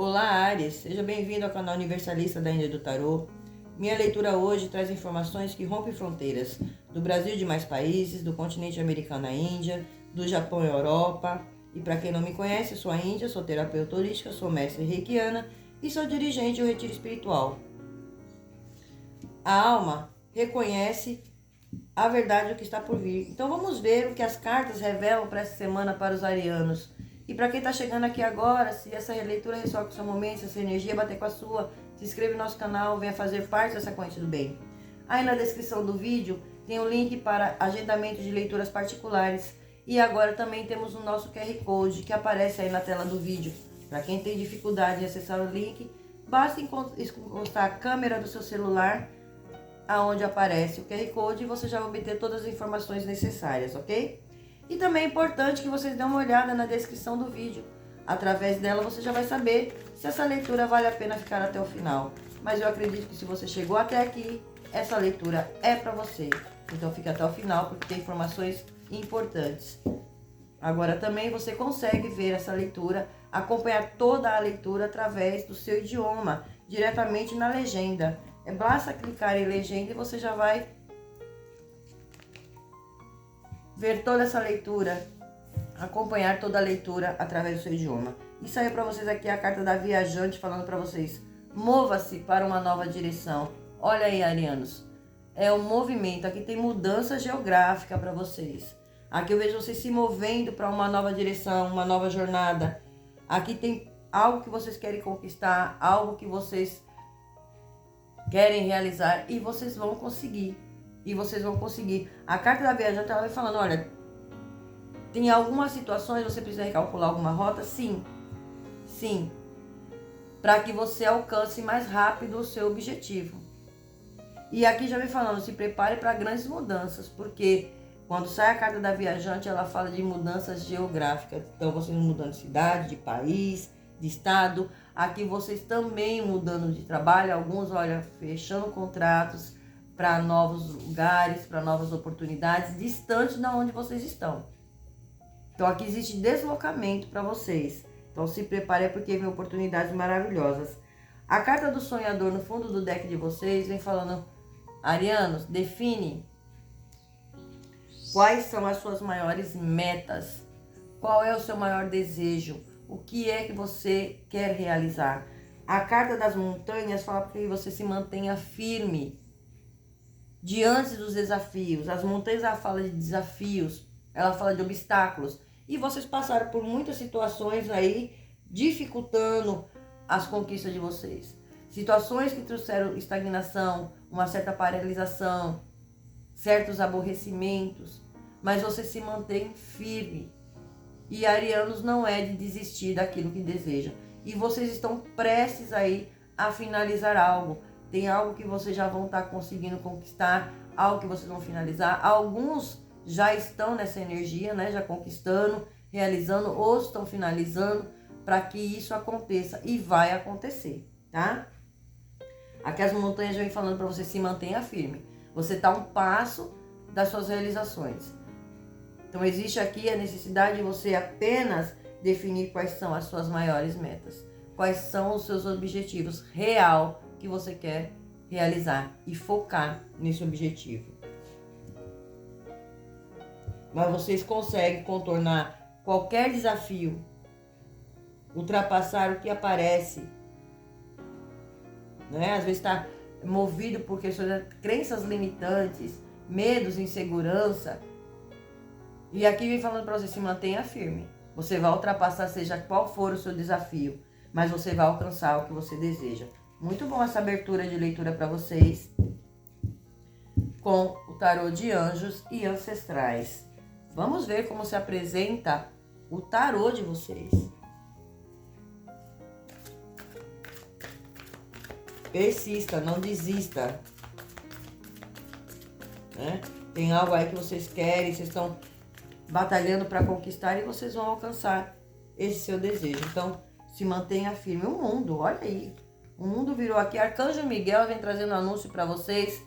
Olá, Áries, seja bem-vindo ao canal Universalista da Índia do Tarô. Minha leitura hoje traz informações que rompem fronteiras do Brasil e de mais países, do continente americano à Índia, do Japão à Europa. E para quem não me conhece, eu sou a Índia, sou terapeuta holística, sou mestre reikiana e sou dirigente do retiro espiritual. A alma reconhece a verdade do que está por vir. Então vamos ver o que as cartas revelam para essa semana para os arianos. E para quem está chegando aqui agora, se essa releitura ressoa com o seu momento, se essa energia bater com a sua, se inscreva no nosso canal, venha fazer parte dessa corrente do bem. Aí na descrição do vídeo tem o link para agendamento de leituras particulares. E agora também temos o nosso QR Code que aparece aí na tela do vídeo. Para quem tem dificuldade de acessar o link, basta encostar a câmera do seu celular aonde aparece o QR Code e você já vai obter todas as informações necessárias, ok? E também é importante que vocês dêem uma olhada na descrição do vídeo. Através dela você já vai saber se essa leitura vale a pena ficar até o final. Mas eu acredito que se você chegou até aqui, essa leitura é para você. Então fica até o final porque tem informações importantes. Agora também você consegue ver essa leitura, acompanhar toda a leitura através do seu idioma, diretamente na legenda. Basta clicar em legenda e você já vai ver toda essa leitura, acompanhar toda a leitura através do seu idioma. E saiu para vocês aqui a carta da viajante falando para vocês: mova-se para uma nova direção. Olha aí, arianos, é um movimento, aqui tem mudança geográfica para vocês. Aqui eu vejo vocês se movendo para uma nova direção, uma nova jornada. Aqui tem algo que vocês querem conquistar, algo que vocês querem realizar e vocês vão conseguir. E vocês vão conseguir. A carta da viajante ela vai falando, olha, tem algumas situações você precisa recalcular alguma rota? Sim. Sim. Para que você alcance mais rápido o seu objetivo. E aqui já vem falando, se prepare para grandes mudanças, porque quando sai a carta da viajante, ela fala de mudanças geográficas. Então vocês mudando de cidade, de país, de estado. Aqui vocês também mudando de trabalho, alguns, olha, fechando contratos para novos lugares, para novas oportunidades, distante de onde vocês estão. Então aqui existe deslocamento para vocês. Então se prepare porque vem oportunidades maravilhosas. A carta do sonhador no fundo do deck de vocês vem falando, arianos, define quais são as suas maiores metas, qual é o seu maior desejo, o que é que você quer realizar. A carta das montanhas fala que você se mantenha firme diante dos desafios. As montanhas, ela fala de desafios, ela fala de obstáculos. E vocês passaram por muitas situações aí, dificultando as conquistas de vocês. Situações que trouxeram estagnação, uma certa paralisação, certos aborrecimentos. Mas você se mantém firme. E arianos não é de desistir daquilo que deseja. E vocês estão prestes aí a finalizar algo. Tem algo que vocês já vão estar conseguindo conquistar, algo que vocês vão finalizar. Alguns já estão nessa energia, né? Já conquistando, realizando, ou estão finalizando para que isso aconteça. E vai acontecer, tá? Aqui as montanhas já vem falando para você se mantenha firme. Você está a um passo das suas realizações. Então existe aqui a necessidade de você apenas definir quais são as suas maiores metas. Quais são os seus objetivos real que você quer realizar e focar nesse objetivo. Mas vocês conseguem contornar qualquer desafio, ultrapassar o que aparece, né? Às vezes está movido por questões de crenças limitantes, medos, insegurança. E aqui vem falando para você, se mantenha firme. Você vai ultrapassar, seja qual for o seu desafio, mas você vai alcançar o que você deseja. Muito bom essa abertura de leitura para vocês, com o tarô de anjos e ancestrais. Vamos ver como se apresenta o tarô de vocês. Persista, não desista. Né? Tem algo aí que vocês querem, vocês estão batalhando para conquistar e vocês vão alcançar esse seu desejo. Então, se mantenha firme. O mundo, olha aí. O mundo virou aqui. Arcanjo Miguel vem trazendo um anúncio para vocês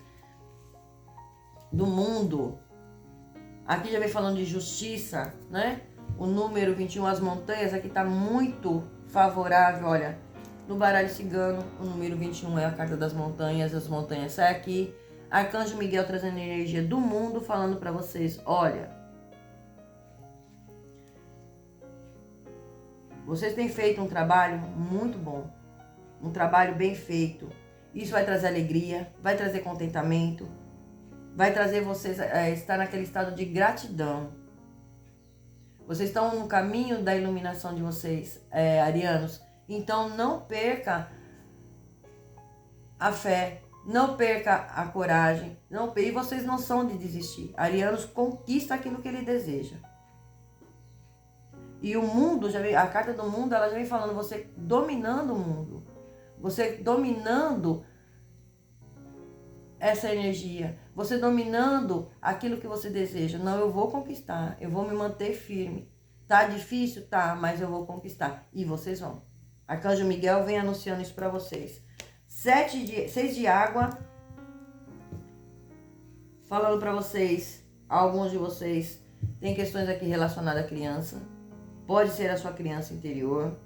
do mundo. Aqui já vem falando de justiça, né? O número 21, as montanhas, aqui tá muito favorável, olha. No baralho cigano, o número 21 é a carta das montanhas, as montanhas saem aqui. Arcanjo Miguel trazendo energia do mundo, falando para vocês, olha, vocês têm feito um trabalho muito bom, um trabalho bem feito. Isso vai trazer alegria, vai trazer contentamento, vai trazer vocês a estar naquele estado de gratidão. Vocês estão no caminho da iluminação de vocês, arianos. Então não perca a fé, não perca a coragem, e vocês não são de desistir. Arianos conquista aquilo que ele deseja. E o mundo, a carta do mundo, ela já vem falando, você dominando o mundo, você dominando essa energia, você dominando aquilo que você deseja. Não, eu vou conquistar, eu vou me manter firme. Tá difícil? Tá, mas eu vou conquistar. E vocês vão. Arcanjo Miguel vem anunciando isso para vocês. 6 de água, falando para vocês, alguns de vocês têm questões aqui relacionadas à criança. Pode ser a sua criança interior.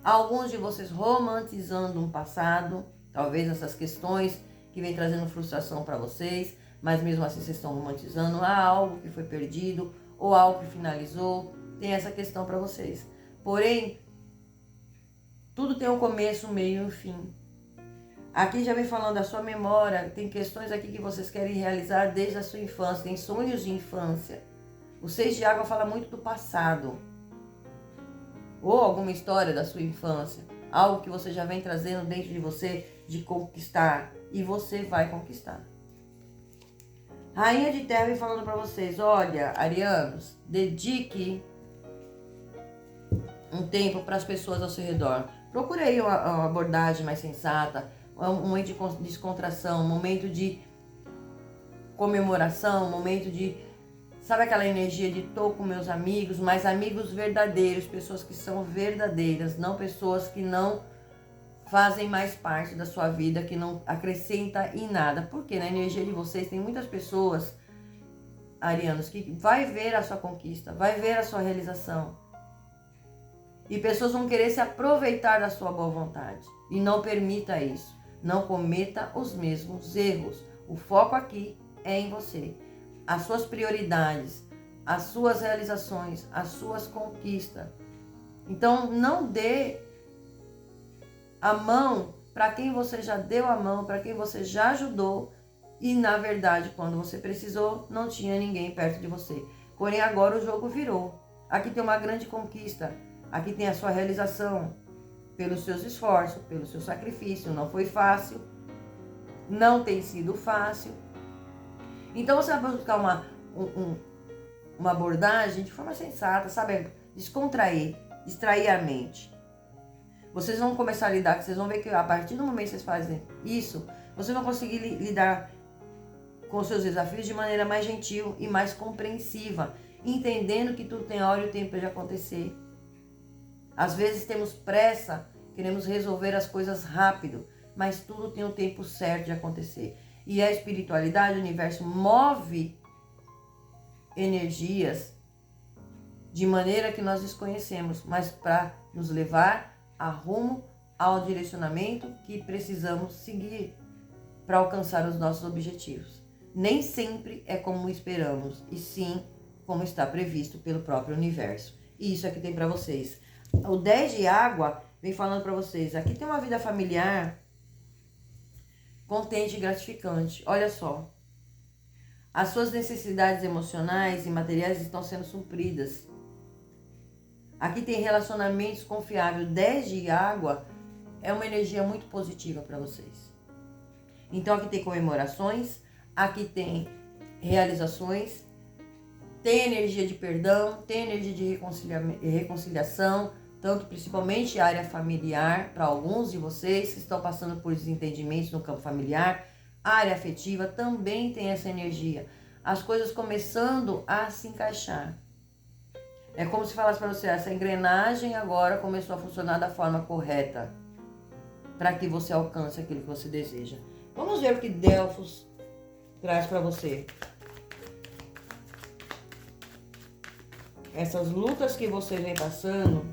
Alguns de vocês romantizando um passado, talvez essas questões que vem trazendo frustração para vocês, mas mesmo assim vocês estão romantizando. Há algo que foi perdido ou algo que finalizou. Tem essa questão para vocês. Porém, tudo tem um começo, um meio e um fim. Aqui já vem falando da sua memória, tem questões aqui que vocês querem realizar desde a sua infância, tem sonhos de infância. O 6 de água fala muito do passado. Ou alguma história da sua infância, algo que você já vem trazendo dentro de você de conquistar, e você vai conquistar. Rainha de Terra vem falando para vocês, olha, arianos, dedique um tempo para as pessoas ao seu redor. Procure aí uma abordagem mais sensata, um momento de descontração, um momento de comemoração, um momento de, sabe aquela energia de tô com meus amigos, mas amigos verdadeiros, pessoas que são verdadeiras, não pessoas que não fazem mais parte da sua vida, que não acrescenta em nada. Porque na energia de vocês tem muitas pessoas, arianos, que vai ver a sua conquista, vai ver a sua realização. E pessoas vão querer se aproveitar da sua boa vontade. E não permita isso. Não cometa os mesmos erros. O foco aqui é em você. As suas prioridades, as suas realizações, as suas conquistas. Então não dê a mão para quem você já deu a mão, para quem você já ajudou. E na verdade, quando você precisou, não tinha ninguém perto de você. Porém agora o jogo virou. Aqui tem uma grande conquista. Aqui tem a sua realização pelos seus esforços, pelo seu sacrifício. Não foi fácil, não tem sido fácil. Então você vai buscar uma abordagem de forma sensata, sabe? Descontrair, distrair a mente. Vocês vão começar a lidar, vocês vão ver que a partir do momento que vocês fazem isso, vocês vão conseguir lidar com os seus desafios de maneira mais gentil e mais compreensiva, entendendo que tudo tem hora e o tempo de acontecer. Às vezes temos pressa, queremos resolver as coisas rápido, mas tudo tem o tempo certo de acontecer. E a espiritualidade, o universo, move energias de maneira que nós desconhecemos, mas para nos levar a rumo ao direcionamento que precisamos seguir para alcançar os nossos objetivos. Nem sempre é como esperamos, e sim como está previsto pelo próprio universo. E isso aqui tem para vocês. O 10 de água vem falando para vocês, aqui tem uma vida familiar contente e gratificante. Olha só, as suas necessidades emocionais e materiais estão sendo supridas. Aqui tem relacionamentos confiáveis. 10 de água é uma energia muito positiva para vocês. Então aqui tem comemorações, aqui tem realizações, tem energia de perdão, tem energia de reconciliação, tanto principalmente a área familiar, para alguns de vocês que estão passando por desentendimentos no campo familiar. A área afetiva também tem essa energia. As coisas começando a se encaixar. É como se falasse para você, essa engrenagem agora começou a funcionar da forma correta, para que você alcance aquilo que você deseja. Vamos ver o que Delfos traz para você. Essas lutas que você vem passando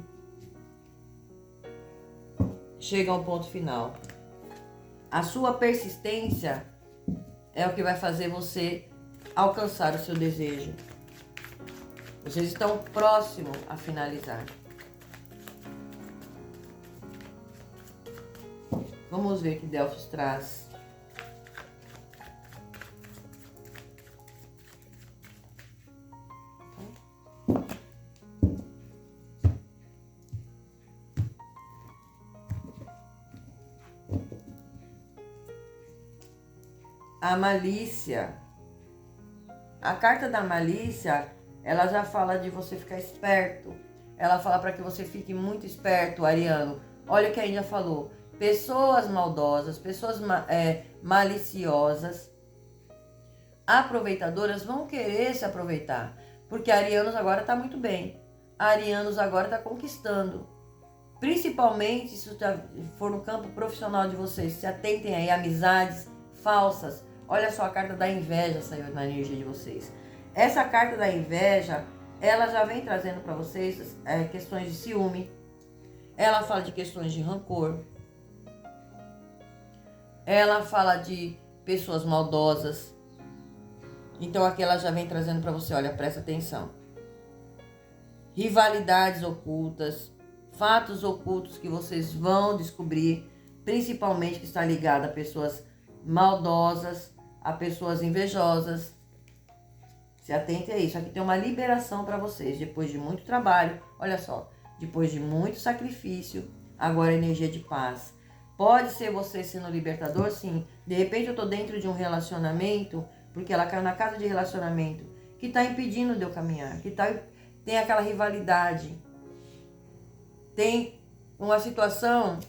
chega ao ponto final. A sua persistência é o que vai fazer você alcançar o seu desejo. Vocês estão próximos a finalizar. Vamos ver o que Delfos traz. A malícia. A carta da malícia, ela já fala de você ficar esperto. Ela fala para que você fique muito esperto, Ariano. Olha o que a Índia falou. Pessoas maldosas, pessoas maliciosas, aproveitadoras vão querer se aproveitar. Porque Arianos agora está muito bem. Arianos agora está conquistando. Principalmente se for no campo profissional de vocês. Se atentem aí a amizades falsas. Olha só, a carta da inveja saiu na energia de vocês. Essa carta da inveja, ela já vem trazendo para vocês questões de ciúme. Ela fala de questões de rancor. Ela fala de pessoas maldosas. Então aqui ela já vem trazendo para você, olha, presta atenção. Rivalidades ocultas, fatos ocultos que vocês vão descobrir, principalmente que está ligado a pessoas maldosas, a pessoas invejosas. Se atente a isso. Aqui tem uma liberação para vocês, depois de muito trabalho. Olha só, depois de muito sacrifício, agora energia de paz. Pode ser você sendo libertador, sim. De repente eu tô dentro de um relacionamento, porque ela caiu na casa de relacionamento, que está impedindo de eu caminhar, tem aquela rivalidade. Tem uma situação.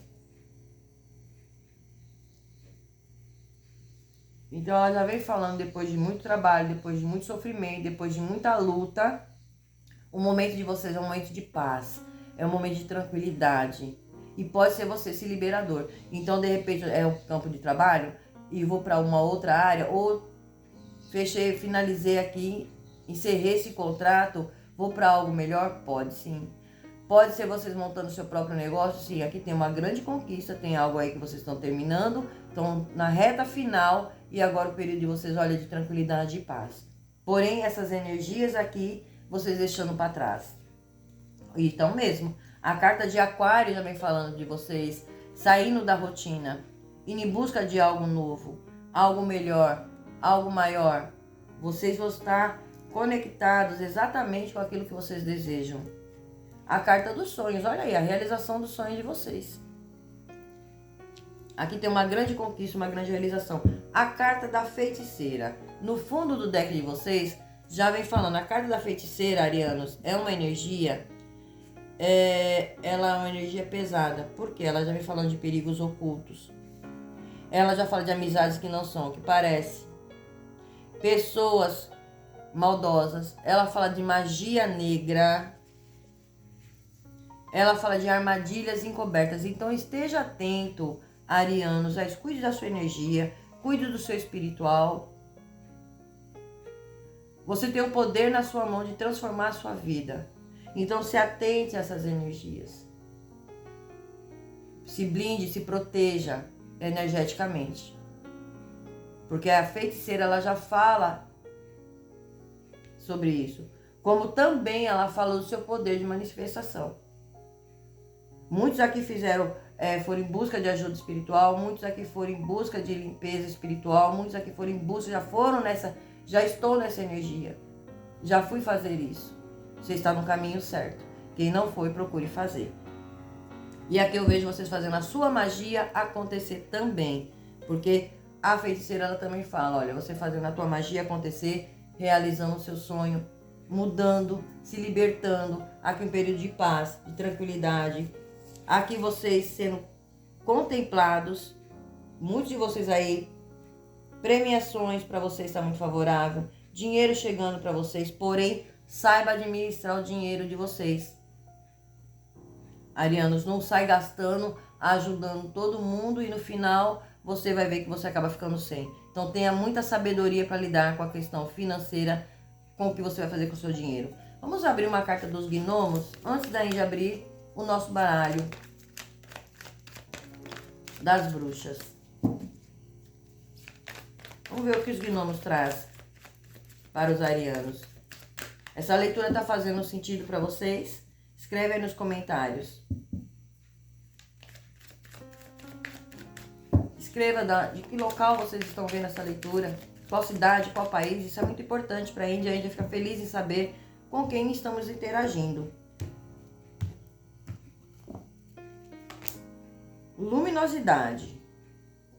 Então ela já vem falando, depois de muito trabalho, depois de muito sofrimento, depois de muita luta, o momento de vocês é um momento de paz, é um momento de tranquilidade. E pode ser você esse liberador. Então, de repente, é um campo de trabalho e vou para uma outra área, ou finalizei aqui, encerrei esse contrato, vou para algo melhor? Pode sim. Pode ser vocês montando seu próprio negócio, sim. Aqui tem uma grande conquista, tem algo aí que vocês estão terminando, estão na reta final e agora o período de vocês, olha, de tranquilidade e paz. Porém, essas energias aqui, vocês deixando para trás. Então mesmo. A carta de Aquário também falando de vocês saindo da rotina, indo em busca de algo novo, algo melhor, algo maior. Vocês vão estar conectados exatamente com aquilo que vocês desejam. A carta dos sonhos, olha aí, a realização dos sonhos de vocês. Aqui tem uma grande conquista, uma grande realização. A carta da feiticeira. No fundo do deck de vocês, já vem falando, a carta da feiticeira, arianos, é uma energia... ela é uma energia pesada, porque ela já vem falando de perigos ocultos. Ela já fala de amizades que não são, que parece. Pessoas maldosas. Ela fala de magia negra. Ela fala de armadilhas encobertas. Então esteja atento, arianos, cuide da sua energia, cuide do seu espiritual. Você tem o poder na sua mão de transformar a sua vida. Então se atente a essas energias. Se blinde, se proteja energeticamente. Porque a feiticeira, ela já fala sobre isso. Como também ela fala do seu poder de manifestação. Muitos aqui foram em busca de ajuda espiritual, muitos aqui foram em busca de limpeza espiritual, muitos aqui foram em busca, já estou nessa energia. Já fui fazer isso. Você está no caminho certo. Quem não foi, procure fazer. E aqui eu vejo vocês fazendo a sua magia acontecer também. Porque a feiticeira, ela também fala, olha, você fazendo a tua magia acontecer, realizando o seu sonho, mudando, se libertando, aqui um período de paz, de tranquilidade. Aqui vocês sendo contemplados, muitos de vocês aí, premiações para vocês está muito favorável, dinheiro chegando para vocês, porém, saiba administrar o dinheiro de vocês. Arianos, não sai gastando, ajudando todo mundo e no final você vai ver que você acaba ficando sem. Então tenha muita sabedoria para lidar com a questão financeira, com o que você vai fazer com o seu dinheiro. Vamos abrir uma carta dos gnomos, antes da gente abrir o nosso baralho. das bruxas. Vamos ver o que os gnomos traz para os arianos. Essa leitura está fazendo sentido para vocês? Escreve aí nos comentários. Escreva de que local vocês estão vendo essa leitura. Qual cidade, qual país. Isso é muito importante para a Índia. A Índia fica feliz em saber com quem estamos interagindo. Luminosidade.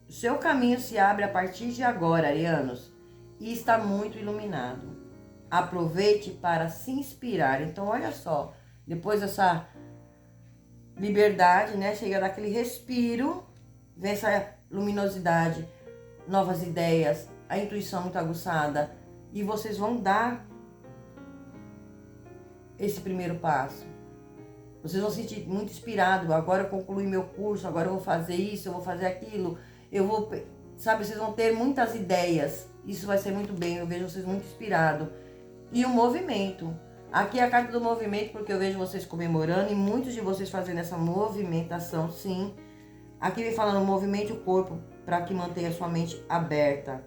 O seu caminho se abre a partir de agora, arianos, e está muito iluminado. Aproveite para se inspirar. Então, olha só, depois dessa liberdade, né, chega daquele respiro, vem essa luminosidade, novas ideias, a intuição muito aguçada, e vocês vão dar esse primeiro passo. Vocês vão se sentir muito inspirados. Agora eu concluí meu curso, agora eu vou fazer isso, eu vou fazer aquilo, eu vou... Sabe, vocês vão ter muitas ideias. Isso vai ser muito bem, eu vejo vocês muito inspirados. E o movimento. Aqui é a carta do movimento, porque eu vejo vocês comemorando e muitos de vocês fazendo essa movimentação, sim. Aqui vem falando, movimente o corpo para que mantenha a sua mente aberta.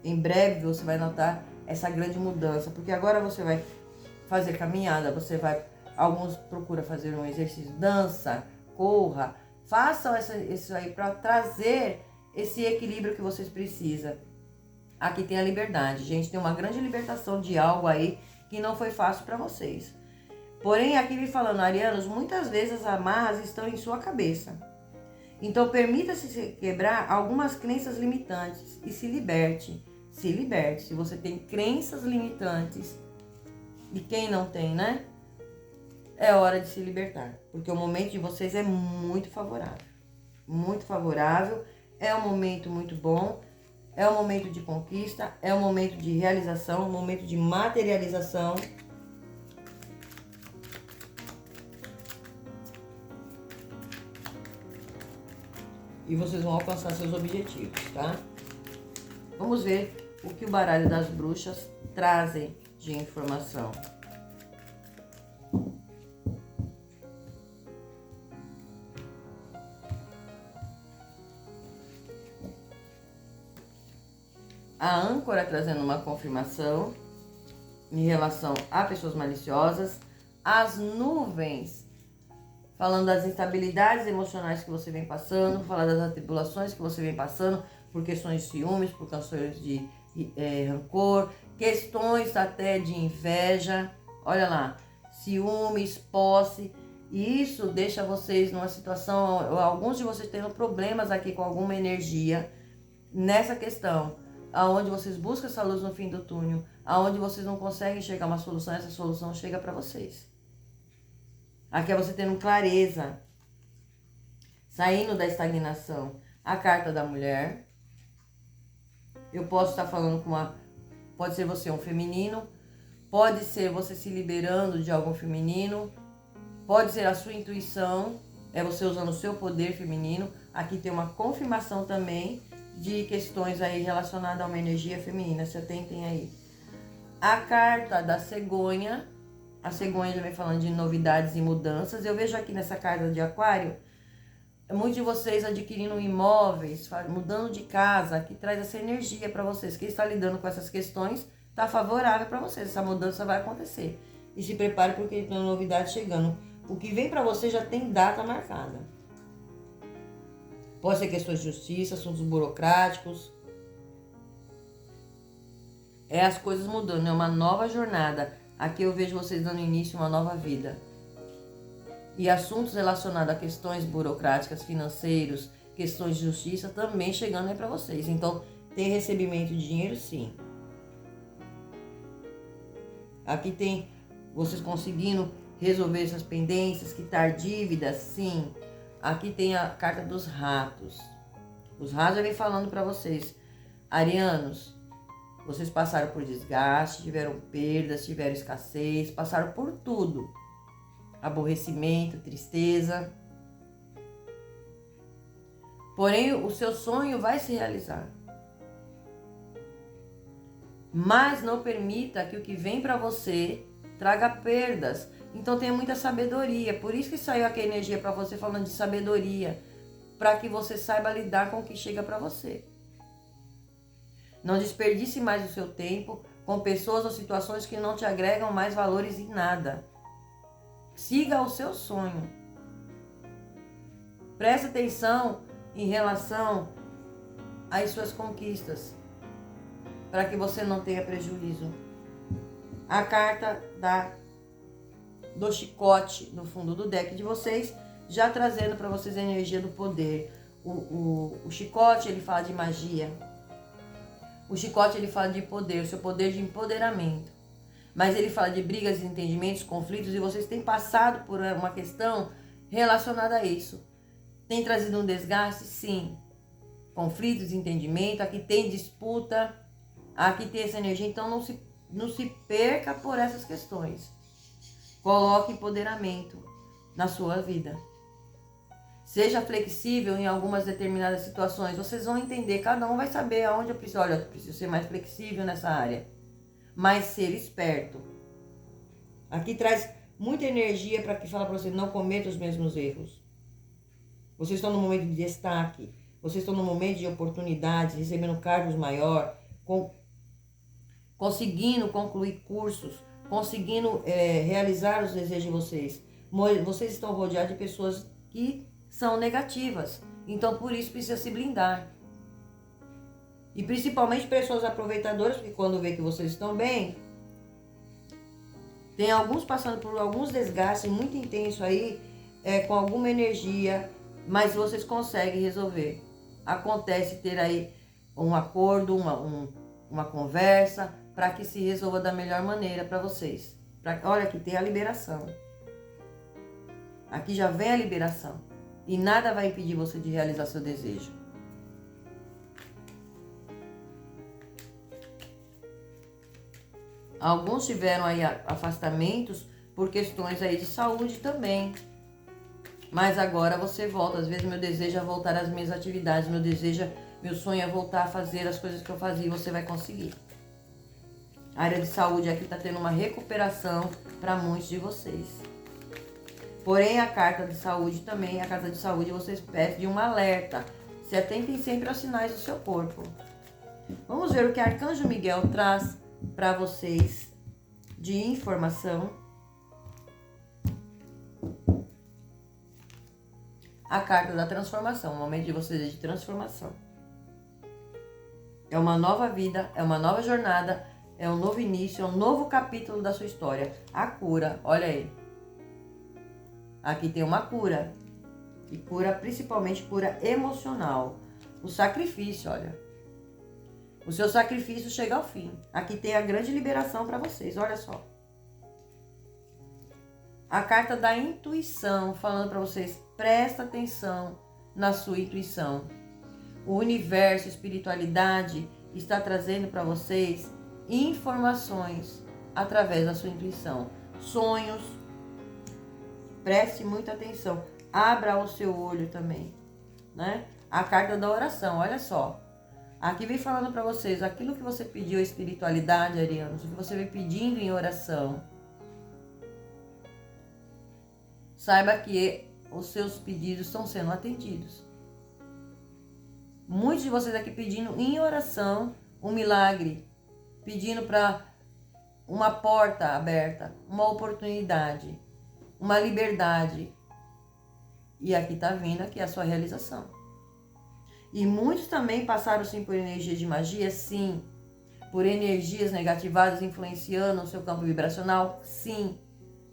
Em breve você vai notar essa grande mudança, porque agora você vai fazer caminhada, você vai... Alguns procuram fazer um exercício, dança, corra. Façam isso aí para trazer esse equilíbrio que vocês precisam. Aqui tem a liberdade, gente. Tem uma grande libertação de algo aí que não foi fácil para vocês. Porém, aqui me falando, arianos, muitas vezes as amarras estão em sua cabeça. Então, permita-se quebrar algumas crenças limitantes e se liberte. Se liberte. Se você tem crenças limitantes, e quem não tem, né? É hora de se libertar, porque o momento de vocês é muito favorável. Muito favorável, é um momento muito bom, é um momento de conquista, é um momento de realização, um momento de materialização. E vocês vão alcançar seus objetivos, tá? Vamos ver o que o baralho das bruxas trazem de informação. A âncora trazendo uma confirmação em relação a pessoas maliciosas. As nuvens, falando das instabilidades emocionais que você vem passando, falando das atribulações que você vem passando por questões de ciúmes, por questões de rancor, questões até de inveja. Olha lá, ciúmes, posse. E isso deixa vocês numa situação, alguns de vocês tendo problemas aqui com alguma energia nessa questão. Aonde vocês buscam essa luz no fim do túnel, aonde vocês não conseguem chegar a uma solução, essa solução chega para vocês. Aqui é você tendo clareza, saindo da estagnação. A carta da mulher. Eu posso estar falando com uma... Pode ser você um feminino, pode ser você se liberando de algum feminino, pode ser a sua intuição, é você usando o seu poder feminino. Aqui tem uma confirmação também de questões aí relacionadas a uma energia feminina, se atentem aí. A carta da cegonha, a cegonha já vem falando de novidades e mudanças. Eu vejo aqui nessa carta de aquário, muitos de vocês adquirindo imóveis, mudando de casa, que traz essa energia para vocês. Quem está lidando com essas questões, está favorável para vocês, essa mudança vai acontecer. E se prepare porque tem novidade chegando. O que vem para você já tem data marcada. Pode ser questões de justiça, assuntos burocráticos. É as coisas mudando, é uma nova jornada. Aqui eu vejo vocês dando início a uma nova vida. E assuntos relacionados a questões burocráticas, financeiros, questões de justiça também chegando aí para vocês. Então, tem recebimento de dinheiro, sim. Aqui tem vocês conseguindo resolver essas pendências, quitar dívidas, sim. Aqui tem a carta dos ratos. Os ratos já vem falando para vocês. Arianos, vocês passaram por desgaste, tiveram perdas, tiveram escassez, passaram por tudo. Aborrecimento, tristeza. Porém, o seu sonho vai se realizar. Mas não permita que o que vem para você traga perdas. Então tenha muita sabedoria. Por isso que saiu aqui a energia para você falando de sabedoria. para que você saiba lidar com o que chega para você. Não desperdice mais o seu tempo com pessoas ou situações que não te agregam mais valores em nada. Siga o seu sonho. Preste atenção em relação às suas conquistas, para que você não tenha prejuízo. A carta do chicote no fundo do deck de vocês, já trazendo para vocês a energia do poder. O chicote, ele fala de magia. O chicote, ele fala de poder, o seu poder de empoderamento. Mas ele fala de brigas, entendimentos, conflitos, e vocês têm passado por uma questão relacionada a isso. Tem trazido um desgaste? Sim. Conflitos, entendimento, aqui tem disputa, aqui tem essa energia, então não se perca por essas questões. Coloque empoderamento na sua vida. Seja flexível em algumas determinadas situações. Vocês vão entender, cada um vai saber aonde eu preciso. Olha, eu preciso ser mais flexível nessa área. Mas ser esperto. Aqui traz muita energia para que fala para você, não cometa os mesmos erros. Vocês estão no momento de destaque. Vocês estão no momento de oportunidades, recebendo cargos maiores, conseguindo concluir cursos, conseguindo realizar os desejos de vocês. Vocês estão rodeados de pessoas que são negativas. Então, por isso, precisa se blindar. E principalmente pessoas aproveitadoras, porque quando vê que vocês estão bem, tem alguns passando por alguns desgastes muito intensos aí, com alguma energia, mas vocês conseguem resolver. Acontece ter aí um acordo, uma conversa, para que se resolva da melhor maneira para vocês. Olha, aqui tem a liberação. Aqui já vem a liberação. E nada vai impedir você de realizar seu desejo. Alguns tiveram aí afastamentos por questões aí de saúde também. Mas agora você volta. Às vezes meu desejo é voltar às minhas atividades. Meu sonho é voltar a fazer as coisas que eu fazia e você vai conseguir. A área de saúde aqui está tendo uma recuperação para muitos de vocês. Porém, a carta de saúde também, a carta de saúde, vocês pedem um alerta. Se atentem sempre aos sinais do seu corpo. Vamos ver o que Arcanjo Miguel traz para vocês de informação. A carta da transformação, o momento de vocês é de transformação. É uma nova vida, é uma nova jornada, é um novo início, é um novo capítulo da sua história. A cura, olha aí. Aqui tem uma cura. E cura, principalmente cura emocional. O sacrifício, olha. O seu sacrifício chega ao fim. Aqui tem a grande liberação para vocês, olha só. A carta da intuição, falando para vocês, presta atenção na sua intuição. O universo, a espiritualidade está trazendo para vocês informações através da sua intuição. Sonhos. Preste muita atenção. Abra o seu olho também, né? A carta da oração, olha só. Aqui vem falando para vocês, aquilo que você pediu à espiritualidade, arianos, o que você vem pedindo em oração. Saiba que os seus pedidos estão sendo atendidos. Muitos de vocês aqui pedindo em oração um milagre, pedindo para uma porta aberta, uma oportunidade, uma liberdade. E aqui está vindo aqui a sua realização. E muitos também passaram sim por energias de magia, sim. Por energias negativadas influenciando o seu campo vibracional, sim.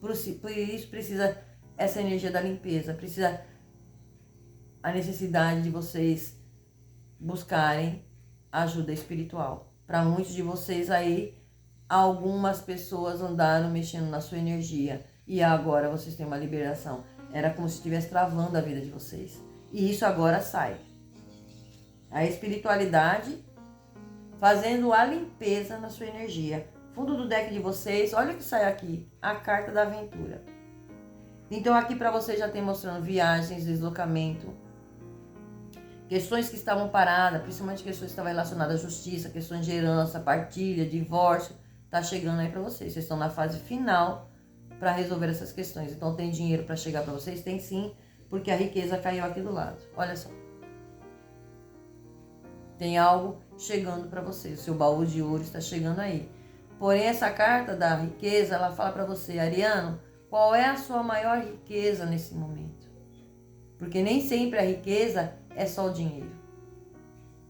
Por isso precisa essa energia da limpeza, precisa a necessidade de vocês buscarem ajuda espiritual. Para muitos de vocês aí, algumas pessoas andaram mexendo na sua energia e agora vocês têm uma liberação. Era como se estivesse travando a vida de vocês. E isso agora sai. A espiritualidade fazendo a limpeza na sua energia. Fundo do deck de vocês, olha o que sai aqui, a carta da aventura. Então aqui para vocês já tem mostrando viagens, deslocamento, questões que estavam paradas, principalmente questões que estavam relacionadas à justiça, questões de herança, partilha, divórcio, tá chegando aí para vocês. Vocês estão na fase final para resolver essas questões. Então tem dinheiro para chegar para vocês? Tem sim, porque a riqueza caiu aqui do lado. Olha só. Tem algo chegando para você. O seu baú de ouro está chegando aí. Porém, essa carta da riqueza, ela fala para você, Ariano, qual é a sua maior riqueza nesse momento? Porque nem sempre a riqueza é só o dinheiro.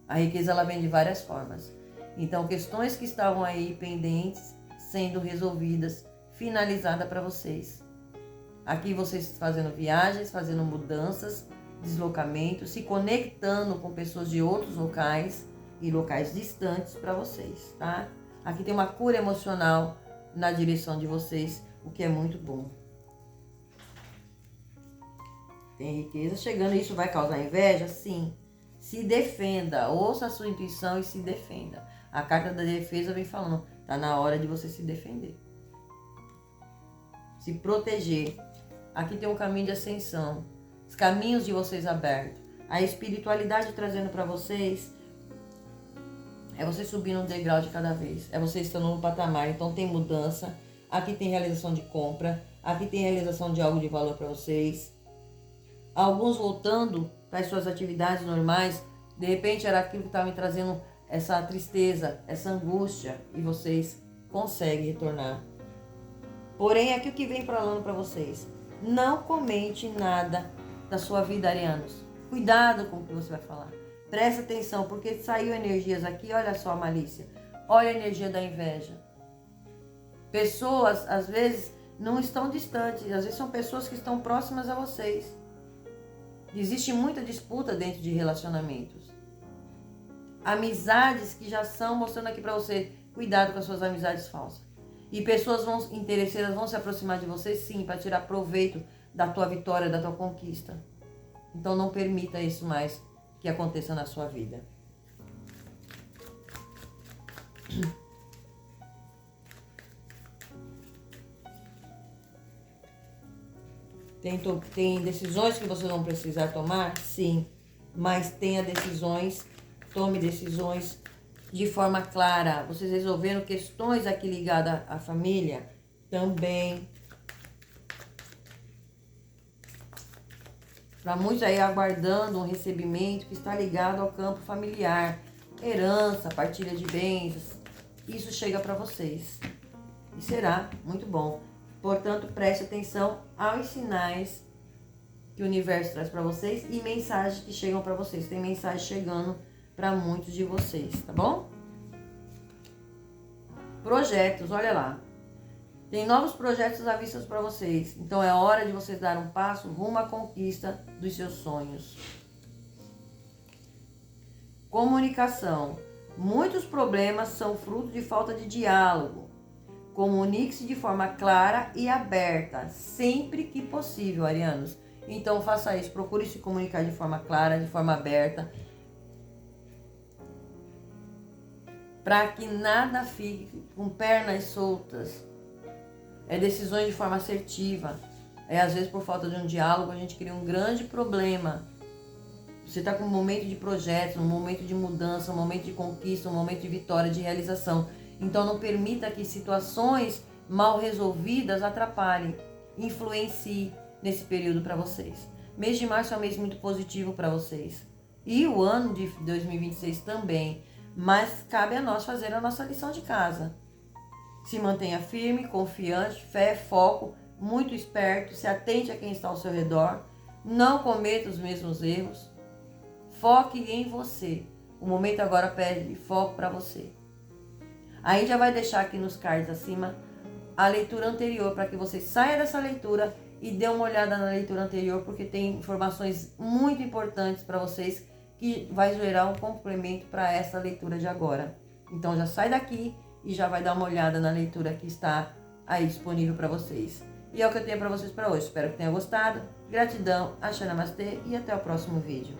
A riqueza, ela vem de várias formas. Então, questões que estavam aí pendentes, sendo resolvidas, finalizadas para vocês. Aqui vocês fazendo viagens, fazendo mudanças, deslocamentos, se conectando com pessoas de outros locais e locais distantes para vocês, tá? Aqui tem uma cura emocional na direção de vocês, o que é muito bom. Tem riqueza chegando, isso vai causar inveja? Sim. Se defenda, ouça a sua intuição e se defenda. A carta da defesa vem falando, tá na hora de você se defender. Se proteger. Aqui tem um caminho de ascensão. Os caminhos de vocês abertos. A espiritualidade trazendo para vocês é você subindo um degrau de cada vez. É você estando no patamar. Então tem mudança. Aqui tem realização de compra. Aqui tem realização de algo de valor para vocês. Alguns voltando para as suas atividades normais. De repente era aquilo que estava me trazendo essa tristeza, essa angústia. E vocês conseguem retornar. Porém, aqui o que vem falando para vocês. Não comente nada da sua vida, arianos. Cuidado com o que você vai falar. Presta atenção, porque saiu energias aqui, olha só a malícia. Olha a energia da inveja. Pessoas, às vezes, não estão distantes. Às vezes são pessoas que estão próximas a vocês. Existe muita disputa dentro de relacionamentos. Amizades que já são, mostrando aqui para você, cuidado com as suas amizades falsas. E pessoas interesseiras vão se aproximar de você, sim, para tirar proveito da tua vitória, da tua conquista. Então não permita isso mais que aconteça na sua vida. Tem decisões que vocês vão precisar tomar? Sim. Mas tenha decisões, tome decisões de forma clara. Vocês resolveram questões aqui ligadas à família? Também. Para muitos aí aguardando um recebimento que está ligado ao campo familiar. Herança, partilha de bens. Isso chega para vocês. E será muito bom. Portanto, preste atenção aos sinais que o universo traz para vocês e mensagens que chegam para vocês. Tem mensagem chegando para muitos de vocês, tá bom? Projetos, olha lá. Tem novos projetos à vista para vocês. Então é hora de vocês dar um passo rumo à conquista dos seus sonhos. Comunicação. Muitos problemas são fruto de falta de diálogo. Comunique-se de forma clara e aberta, sempre que possível, arianos. Então faça isso, procure se comunicar de forma clara, de forma aberta, para que nada fique com pernas soltas. É decisões de forma assertiva. Às vezes por falta de um diálogo a gente cria um grande problema. Você está com um momento de projeto, um momento de mudança, um momento de conquista, um momento de vitória, de realização. Então não permita que situações mal resolvidas atrapalhem, influenciem nesse período para vocês. Mês de março é um mês muito positivo para vocês. E o ano de 2026 também. Mas cabe a nós fazer a nossa lição de casa. Se mantenha firme, confiante, fé, foco, muito esperto, se atente a quem está ao seu redor. Não cometa os mesmos erros. Foque em você. O momento agora pede foco para você. A Índia vai deixar aqui nos cards acima a leitura anterior para que você saia dessa leitura e dê uma olhada na leitura anterior, porque tem informações muito importantes para vocês que vai gerar um complemento para essa leitura de agora. Então já sai daqui e já vai dar uma olhada na leitura que está aí disponível para vocês. E é o que eu tenho para vocês para hoje. Espero que tenham gostado. Gratidão, Axé Namastê e até o próximo vídeo.